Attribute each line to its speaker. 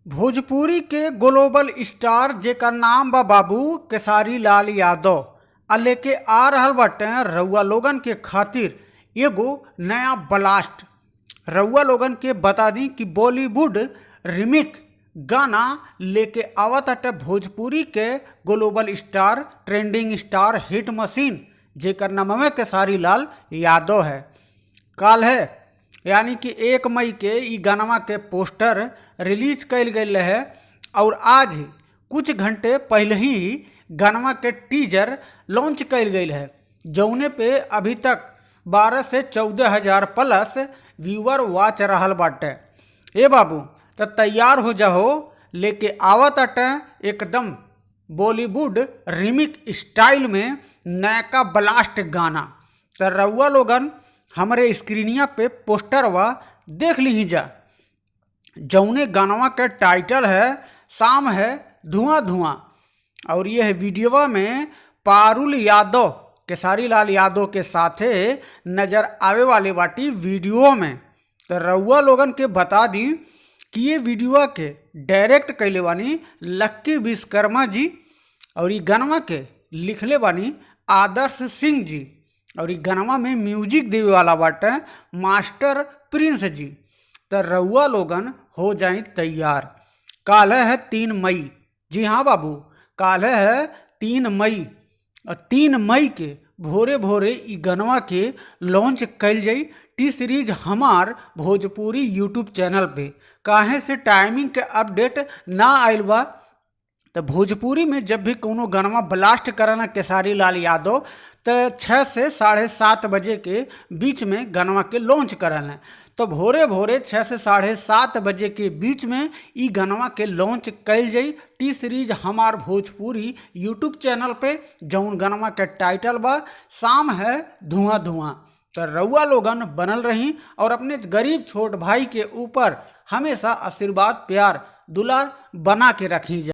Speaker 1: भोजपुरी के global star जेकर नाम बा बाबू केसारी लाल यादव आ लेके आ रहल बाटे रउआ लोगन के खातिर एगो नया ब्लास्ट। रउआ लोगन के बता दी कि बॉलीवुड रिमिक गाना लेके आवत अटे भोजपुरी के global star, trending star, hit machine जेकर नाम केसारी लाल यादव है। काल है यानी कि 1 मई के ई गानवा के पोस्टर रिलीज कल गई है और आज ही कुछ घंटे पहले ही गानवा के टीजर लॉन्च कल गई है, जौने पे अभी तक 12 से 14 हजार प्लस व्यूअर वाच रहल बाटे। ए बाबू तो तैयार हो जाओ, लेके आवत अटे एकदम बॉलीवुड रिमिक स्टाइल में नयका ब्लास्ट गाना। तो रउआ लोगन हमारे स्क्रीनिया पे पोस्टरवा देख ली जा, जौने गानवा के टाइटल है शाम है धुआं धुआं। और यह वीडियोवा में पारुल यादव केसारी लाल यादव के साथे नजर आवे वाले बाटी वीडियो में। तो रउआ लोगन के बता दी कि ये वीडियो के डायरेक्ट कैले बानी लक्की विश्वकर्मा जी और ये गानवा के लिखले बानी आदर्श सिंह जी और ये गानवा में म्यूजिक देवे वाला बाटे मास्टर प्रिंस जी। तो रउआ लोगन हो जाए तैयार। काल है 3 मई, जी हाँ बाबू, काल है 3 मई और 3 मई के भोरे भोरे ई गानवा के लॉन्च कल जाई टी सीरीज हमार भोजपुरी यूट्यूब चैनल पे। काहे से टाइमिंग के अपडेट ना आयल बा, तो भोजपुरी में जब भी कोनो गानवा ब्लास्ट करना केसारी लाल यादव तो 6 से 7:30 बजे के बीच में गानवा के लॉन्च करल है। तो भोरे भोरे 6 से 7:30 बजे के बीच में ई गानवा के लॉन्च कल जाई टी सीरीज हमार भोजपुरी यूट्यूब चैनल पे, जौन गानवा के टाइटल बा शाम है धुआं धुआं। तो रउआ लोगन बनल रही और अपने गरीब छोट भाई के ऊपर हमेशा आशीर्वाद, प्यार, दुलार बना के रखी जा।